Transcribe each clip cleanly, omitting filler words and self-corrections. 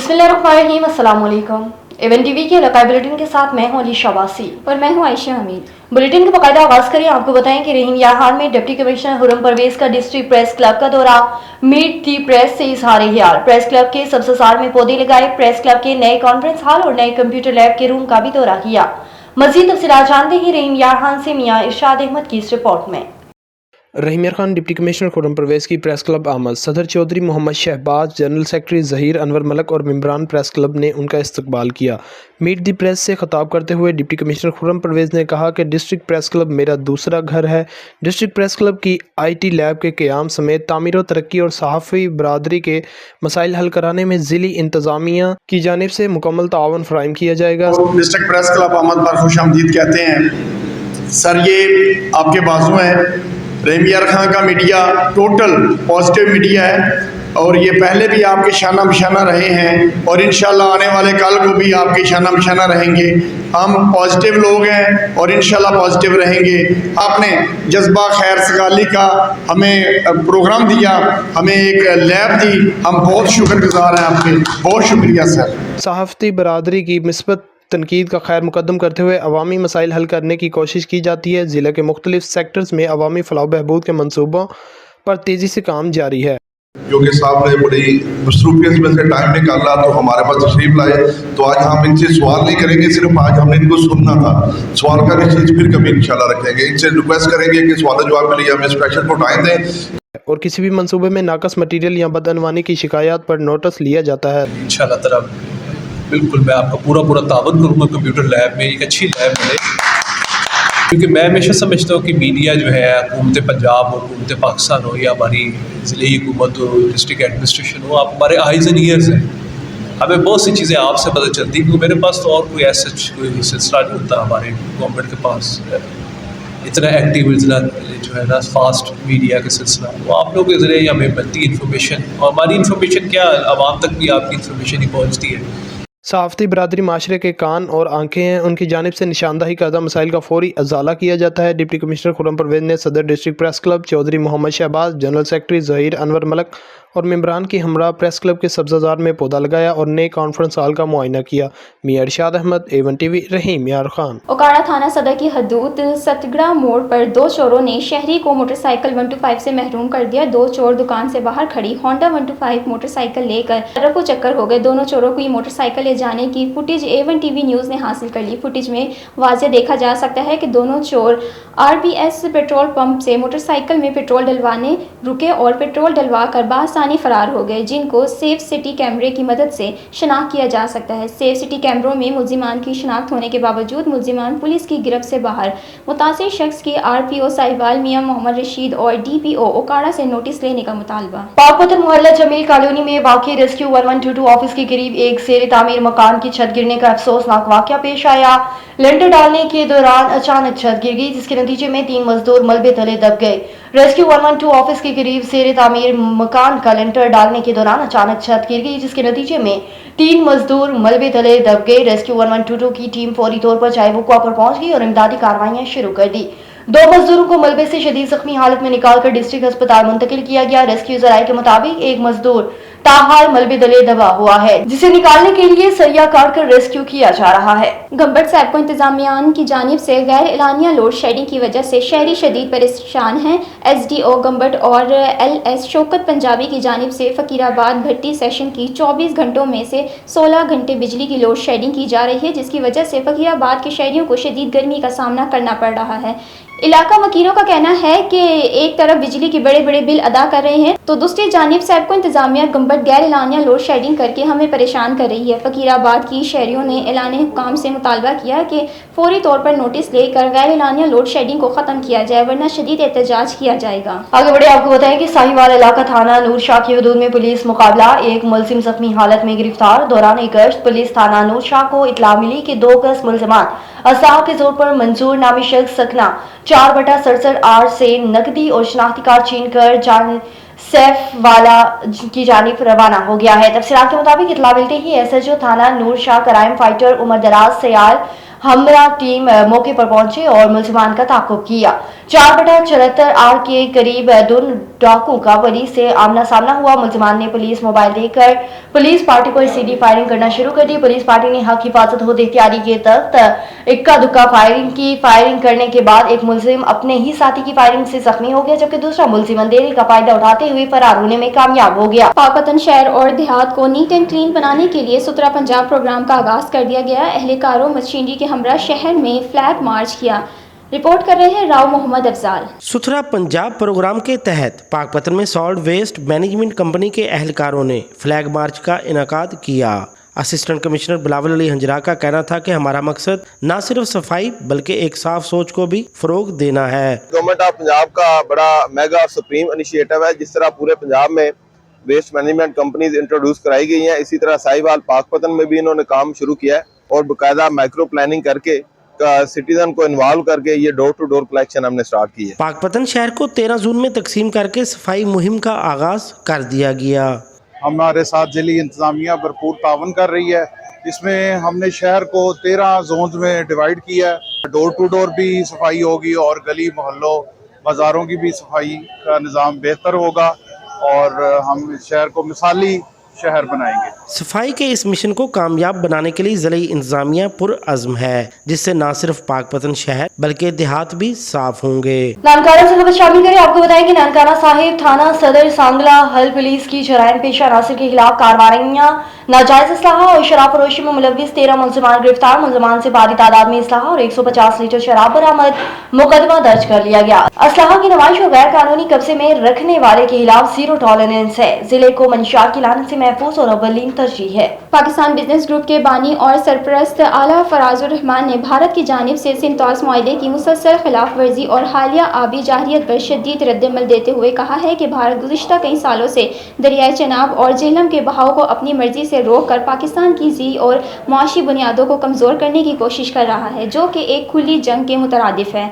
बिस्मिल्लाहिर्रहमानिर्रहीम, अस्सलाम वालेकुम। एवन टीवी के लकाई बुलेटिन के साथ मैं हूं अली शबासी और मैं हूं आयशा हमीद। बुलेटिन का बाकायदा आगाज करें। आपको बताएं कि रहीम यार में डिप्टी कमिश्नर हुरम परवेज का डिस्ट्रिक्ट प्रेस क्लब का दौरा, मीट दी प्रेस से इजहार ख्याल। प्रेस क्लब के सब्ज़सार में पौधे लगाए। प्रेस क्लब के नए कॉन्फ्रेंस हॉल और नए कंप्यूटर लैब के रूम का भी दौरा किया। मजीद तफसीलात जानते हैं रहीम यार खान से मियां इरशाद अहमद की इस रिपोर्ट में। रहीम यार खान डिप्टी कमिश्नर खुर्रम परवेज़ की प्रेस क्लब आमद। सदर चौधरी मोहम्मद शहबाज, जनरल सेक्रेटरी ज़हीर अनवर मलक और मेंबरान प्रेस क्लब ने उनका इस्तकबाल किया। मीट दी प्रेस से खिताब करते हुए डिप्टी कमिश्नर खुर्रम परवेज़ ने कहा कि डिस्ट्रिक्ट प्रेस क्लब मेरा दूसरा घर है। डिस्ट्रिक्ट प्रेस क्लब की IT लैब के क़याम समेत तामीर व तरक्की और सहाफ़ी बरादरी के मसाइल हल कराने में ज़िली इंतज़ामिया की जानिब से मुकम्मल तावन फराहम किया जाएगा। डिस्ट्रिक्ट प्रेस क्लब आमद पर खुशामदीद कहते हैं। सर, ये आपके बाजू हैं। रहीम यार खान का मीडिया टोटल पॉजिटिव मीडिया है और ये पहले भी आपके शाना बिशाना रहे हैं और इंशाल्लाह आने वाले कल को भी आपके शाना बिशाना रहेंगे। हम पॉजिटिव लोग हैं और इंशाल्लाह पॉजिटिव रहेंगे। आपने जज्बा खैर सगाली का हमें प्रोग्राम दिया, हमें एक लैब दी, हम बहुत शुक्रगुजार हैं आपके। बहुत शुक्रिया सर। सहाफ़ती बरादरी की मिस्बत तनकीद का खैर मुकदम करते हुए अवामी मसाइल हल करने की कोशिश की जाती है। ज़िले के मुख्तलिफ सेक्टर्स में अवामी फलाह बहबूद के मनसूबों पर तेज़ी से काम जारी है। क्योंकि साहब ने बड़ी मसरूफियत में से टाइम निकाला तो हमारे पास तशरीफ लाए, तो आज हम इनसे सवाल नहीं करेंगे, सिर्फ आज हमने इनको सुनना था। सवाल का चीज़ फिर कभी इंशाल्लाह रखेंगे। इनसे रिक्वेस्ट करेंगे कि सवाल जवाब के लिए हमें स्पेशल को टाइम दें और किसी भी मंसूबे में नाकस मटीरियल या बदअनवानी की शिकायत पर नोटिस लिया जाता है। इंशाल्लाह ताला बिल्कुल मैं आपका पूरा तावन करूँगा कंप्यूटर लैब में एक अच्छी लैब मिले, क्योंकि मैं हमेशा समझता हूँ कि मीडिया जो है हुकूमत पंजाब हो, हुकूमत पाकिस्तान हो या हमारी ज़िले हुकूमत हो, डिस्ट्रिक्ट एडमिनिस्ट्रेशन हो, आप हमारे आइज़ एंड ईयर्स हैं। हमें बहुत सी चीज़ें आपसे पता चलती, क्योंकि मेरे पास तो और कोई ऐसा कोई सिलसिला नहीं होता हमारे गवर्नमेंट के पास इतना एक्टिव, इतना जो है ना फास्ट मीडिया का सिलसिला। वो आप लोगों के ज़रिए हमें मिलती इन्फॉर्मेशन, और हमारी इन्फॉर्मेशन क्या आवाम तक भी आपकी इन्फॉर्मेशन ही पहुँचती है। सहाफ़ती बरादरी माशरे के कान और आंखें हैं। उनकी जानिब से निशानदही करदा मसाइल का फौरी अजाला किया जाता है। डिप्टी कमिश्नर खुर्रम परवेज़ ने Sadar district press club Chaudhry Muhammad Shahbaz, general secretary Zaheer Anwar Malik और मेंबरान की हमरा प्रेस क्लब के सब्ज़ाजार में पौधा लगाया और नए कॉन्फ्रेंस हॉल का मुआयना किया। मियां इरशाद अहमद, A1 TV, रहीम यार खान। ओकाड़ा थाना सदर की हदूद सतगड़ा मोड़ पर दो चोरों ने शहरी को मोटरसाइकिल 125 से महरूम कर दिया। दो चोर दुकान से बाहर खड़ी होंडा 125 मोटरसाइकिल लेकर रफू चक्कर हो गए। दोनों चोरों को ये मोटरसाइकिल ले जाने की फुटेज A1 TV न्यूज़ ने हासिल कर ली। फुटेज में वाज़ेह देखा जा सकता है कि दोनों चोर RBS पेट्रोल पंप से मोटरसाइकिल में पेट्रोल डलवाने रुके और पेट्रोल डलवा कर बासानी फरार हो गए, जिनको सेफ सिटी कैमरे की मदद से शनाख्त किया जा सकता है। सेफ सिटी कैमरों में मुलजिमान की शनाख्त होने के बावजूद मुलजिमान पुलिस की गिरफ्त से बाहर। मुतासिर शख्स की RPO साहिबाल मियां मोहम्मद रशीद और DPO ओकाड़ा से नोटिस लेने का मुतालबा। पाकपत्थर मोहल्ला जमील कॉलोनी में वाक़ई रेस्क्यू 1122 ऑफिस के करीब एक ज़ेर तामीर मकान की छत गिरने का अफसोसनाक वाक़या पेश आया। लेंटर डालने के दौरान अचानक छत गिर गई, जिसके नतीजे में 3 मजदूर मलबे तले दब गए। रेस्क्यू 112 ऑफिस के करीब ज़ेर तामीर मकान का लेंटर डालने के दौरान अचानक छत गिर गई, जिसके नतीजे में 3 मजदूर मलबे तले दब गए। रेस्क्यू 112 की टीम फौरी तौर पर चायबुकवा पर पहुंच गई और इमदादी कार्रवाइयां शुरू कर दी। 2 मजदूरों को मलबे से शदीद जख्मी हालत में निकालकर डिस्ट्रिक्ट अस्पताल मुंतकिल किया गया। रेस्क्यू जराये के मुताबिक एक मजदूर ताहाल मलबे तले दबा हुआ है, जिसे निकालने के लिए सरिया काट कर रेस्क्यू किया जा रहा है। गंबट साहब को इंतजामियान की जानिब से गैर एलानिया लोड शेडिंग की वजह से शहरी शदीद परेशान हैं। SDO गंबट और LS शौकत पंजाबी की जानिब से फकीराबाद भट्टी सेशन की 24 घंटों में से 16 घंटे बिजली की लोड शेडिंग की जा रही है, जिसकी वजह से फकीराबाद के शहरियों को शदीद गर्मी का सामना करना पड़ रहा है। इलाका वकीलों का कहना है कि एक तरफ बिजली के बड़े बड़े बिल अदा कर रहे हैं, तो दूसरी जानिब साहब को इंतजामिया गंबट गैर एलानिया लोड शेडिंग करके हमें परेशान कर रही है। फकीराबाद की शहरियों ने एलान हुकाम से मुतालबा किया कि फौरी तौर पर नोटिस लेकर गैर एलानिया लोड शेडिंग को ख़त्म किया जाए, वरना शदीद एहतजाज किया जाएगा। आगे बढ़े आपको बताएं कि साहिवाल इलाका थाना नूर शाह की हदूद में पुलिस मुकाबला। एक मुलजिम जख्मी हालत में गिरफ्तार। दौरान एक गश्त पुलिस थाना नूर शाह को इतला मिली कि 2 कस मुलजमान असाब के जोर पर मंजूर नामी शख्स सकना 4/67 आर से नकदी और शनाख्ती कार्ड छीन कर जान सैफ वाला की जानिब रवाना हो गया है। तफसीलात के मुताबिक इतला मिलते ही SHO थाना नूर शाह क्राइम फाइटर उमर दराज सयाल हमरा टीम मौके पर पहुंचे और मुलजिमान का ताकुब किया। 4/74 आर के करीब दोनों डाकुओं का पुलिस से आमना सामना हुआ। मुलजिमान ने पुलिस मोबाइल देकर पुलिस पार्टी को सीधी फायरिंग करना शुरू कर दी। पुलिस पार्टी ने हक हिफाजत होते इख्तियारी के तहत इक्का दुक्का फायरिंग की। फायरिंग करने के बाद एक मुलजिम अपने ही साथी की फायरिंग से जख्मी हो गया, जबकि दूसरा मुलजिम अंधेरे का फायदा उठाते हुए फरार होने में कामयाब हो गया। पाकपतन शहर और देहात को नीट एंड क्लीन बनाने के लिए सुथरा पंजाब प्रोग्राम का आगाज कर दिया गया। एहलकारों मशीनरी के हमरा शहर में फ्लैग मार्च किया। रिपोर्ट कर रहे हैं राव मोहम्मद अफजाल। सुथरा पंजाब प्रोग्राम के तहत पाकपतन में सॉल्ट वेस्ट मैनेजमेंट कंपनी के एहलकारों ने फ्लैग मार्च का इनेकाद किया। असिस्टेंट कमिश्नर बिलावल अली हंजरा का कहना था कि हमारा मकसद न सिर्फ सफाई बल्कि एक साफ सोच को भी फरोग देना है। गवर्नमेंट ऑफ पंजाब का बड़ा मेगा सुप्रीम इनिशिएटिव है। जिस तरह पूरे पंजाब में वेस्ट मैनेजमेंट कंपनीज इंट्रोड्यूस कराई गई हैं, इसी तरह साहिवाल पाकपतन में भी इन्होंने काम शुरू किया है और बाकायदा माइक्रो प्लानिंग करके सिटीजन को इन्वॉल्व करके ये डोर टू डोर कलेक्शन हमने स्टार्ट की है। पाकपतन शहर को 13 जून में तकसीम करके सफाई मुहिम का आगाज कर दिया गया। हमारे साथ जिली इंतजामिया भरपूर तावन कर रही है। इसमें हमने शहर को 13 जोन्स में डिवाइड किया है। डोर टू डोर भी सफाई होगी और गली मोहल्लों बाज़ारों की भी सफाई का निज़ाम बेहतर होगा और हम शहर को मिसाली शहर बनाएंगे। सफाई के इस मिशन को कामयाब बनाने के लिए ज़िली इंतजामिया पुरअज़्म है, जिससे न सिर्फ पाकपतन शहर बल्कि देहात भी साफ होंगे। नानकाना से खबर शामिल करें। आपको बताएं कि नानकाना साहिब थाना सदर सांगला हल पुलिस की जराइम पेशा नासिर के खिलाफ कार्रवाइयां, नाजायज असलाहा और शराब फरोशी में मुलविस 13 मुलजिमान गिरफ्तार। मुलजिमान से भारी तादाद में असलाहा और 150 लीटर शराब बरामद। मुकदमा दर्ज कर लिया गया। असलाहा की नुमाइश और गैर कानूनी कब्जे में रखने वाले के खिलाफ जीरो टॉलरेंस है। जिले को मंशियात की लानत से महफूज और अव्वलीन तरजीह है। पाकिस्तान बिजनेस ग्रुप के बानी और सरपरस्त आला फराजुर रहमान ने भारत की जानिब से सिंतोस मुआहदे की मुसलसल खिलाफ वर्जी और हालिया आबी जाहिरियत पर शदीद रद्दमल देते हुए कहा है कि भारत गुज़िश्ता कई सालों से दरियाए चनाब और झेलम के बहाव को अपनी मर्जी से रोक कर पाकिस्तान की ज़ी और मुआशी बुनियादों को कमज़ोर करने की कोशिश कर रहा है, जो कि एक खुली जंग के मुतरादिफ है।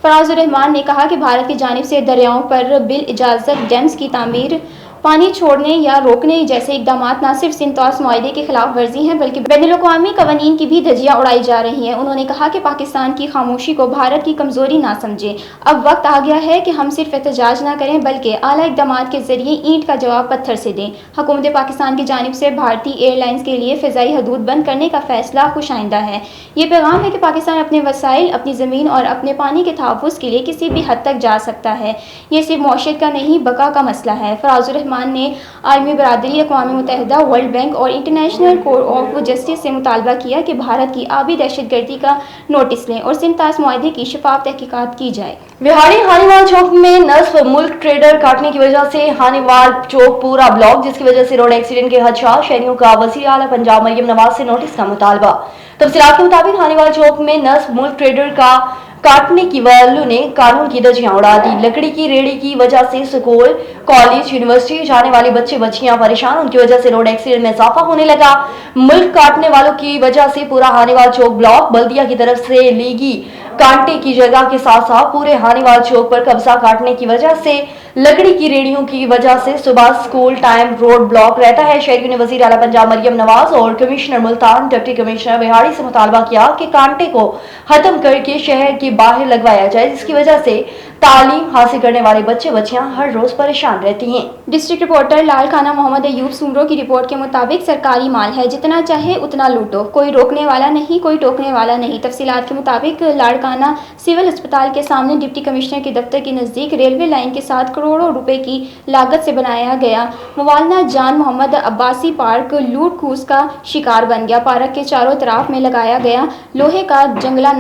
फराजुर रहमान ने कहा कि भारत की जानिब से दरियाओं पर बिल इजाज़त डैम्स की तामीर, पानी छोड़ने या रोकने जैसे इकदाम न सिर्फ सिंतोस मुआहदे के खिलाफ वर्जी हैं बल्कि बैनुल-अक़वामी कवानीन की भी धज्जियां उड़ाई जा रही हैं। उन्होंने कहा कि पाकिस्तान की खामोशी को भारत की कमज़ोरी ना समझे। अब वक्त आ गया है कि हम सिर्फ एहतजाज ना करें बल्कि आला इकदाम के जरिए ईंट का जवाब पत्थर से दें। हुकूमत पाकिस्तान की जानिब से भारतीय एयरलाइंस के लिए फ़िज़ाई हदूद बंद करने का फैसला खुशाइंदा है। ये पैगाम है कि पाकिस्तान अपने वसाइल, अपनी ज़मीन और अपने पानी के तहफ़्फ़ुज़ के लिए किसी भी हद तक जा सकता है। ये सिर्फ मौशियत का नहीं बका का मसला है। फराजुर रहमान ने आलमी बरादरी, अक़वाम मुत्तहिदा, वर्ल्ड बैंक और इंटरनेशनल कोर्ट ऑफ जस्टिस से मुतालबा किया कि भारत की आबी दहशतगर्दी का नोटिस लें और सिंतोस मुआहदे की शफाफ तहकीकात की जाए। बिहारी हानीवाल चौक में नस्ब मुल्क ट्रेडर काटने की वजह से हानीवाल चौक पूरा ब्लॉक, जिसकी वजह से रोड एक्सीडेंट के खदशात। शहरियों का वज़ीर आला पंजाब मरियम नवाज से नोटिस का मुतालबा। तफसीलात के मुताबिक हानीवाल चौक में नस्ब मुल्क ट्रेडर का काटने की वालों ने कानून की धज्जियां उड़ा दी। लकड़ी की रेड़ी की वजह से स्कूल, कॉलेज, यूनिवर्सिटी जाने वाले बच्चे बच्चियां परेशान। उनकी वजह से रोड एक्सीडेंट में इजाफा होने लगा। मुल्क काटने वालों की वजह से पूरा हानीवाल चौक ब्लॉक। बल्दिया की तरफ से लीगी कांटे की जगह के साथ साथ पूरे हानीवाल चौक पर कब्जा काटने की वजह से लकड़ी की रेड़ियों की वजह से सुबह स्कूल टाइम रोड ब्लॉक रहता है। शहरियों ने वज़ीर आला पंजाब मरियम नवाज और कमिश्नर मुल्तान, डिप्टी कमिश्नर बिहाड़ी से मुतालबा किया कि कांटे को खत्म करके शहर के बाहर लगवाया जाए, जिसकी वजह से तालीम हासिल करने वाले बच्चे बच्चियां हर रोज परेशान रहती हैं। डिस्ट्रिक्ट रिपोर्टर लालखाना मोहम्मद अयूब सुमरो की रिपोर्ट के मुताबिक सरकारी माल है, जितना चाहे उतना लूटो, कोई रोकने वाला नहीं, कोई टोकने वाला नहीं। तफसीलात के मुताबिक लाड़काना सिविल अस्पताल के सामने डिप्टी कमिश्नर के दफ्तर के नज़दीक रेलवे लाइन के साथ करोड़ों रुपए की लागत से बनाया गया मवालना जान मोहम्मद अब्बासी पार्क लूट खूस का शिकार बन गया। पार्क के चारों तरफ में लगाया गया लोहे का जंगला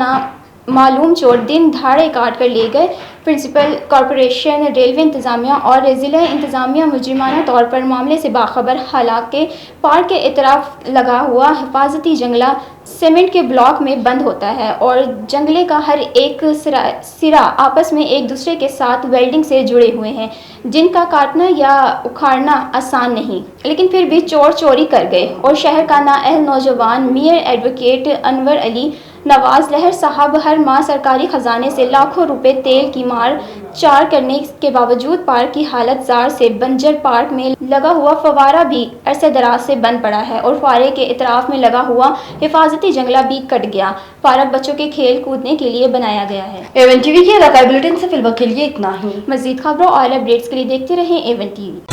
मालूम चोर दिन दहाड़े काट कर ले गए। प्रिंसिपल कॉरपोरेशन, रेलवे इंतज़ामिया और ज़िला इंतज़ामिया मुजरिमाना तौर पर मामले से बाखबर। हालांकि पार्क के इतराफ लगा हुआ हिफाजती जंगला सीमेंट के ब्लॉक में बंद होता है और जंगले का हर एक सिरा आपस में एक दूसरे के साथ वेल्डिंग से जुड़े हुए हैं, जिनका काटना या उखाड़ना आसान नहीं। लेकिन फिर भी चोर चोरी कर गए और शहर का नाअहल नौजवान मियां एडवोकेट अनवर अली नवाज लहर साहब हर माह सरकारी खजाने से लाखों रुपए तेल की मार चार करने के बावजूद पार्क की हालत जार से बंजर पार्क में लगा हुआ फवारा भी अरसे दराज से बंद पड़ा है और फुआरे के इतराफ में लगा हुआ हिफाजती जंगला भी कट गया। पार्क बच्चों के खेल कूदने के लिए बनाया गया है। एवन टीवी के इलाकाई बुलेटिन से फिलहाल के लिए इतना ही। मजीद खबरों और अपडेट्स के लिए देखते रहें एवन टीवी।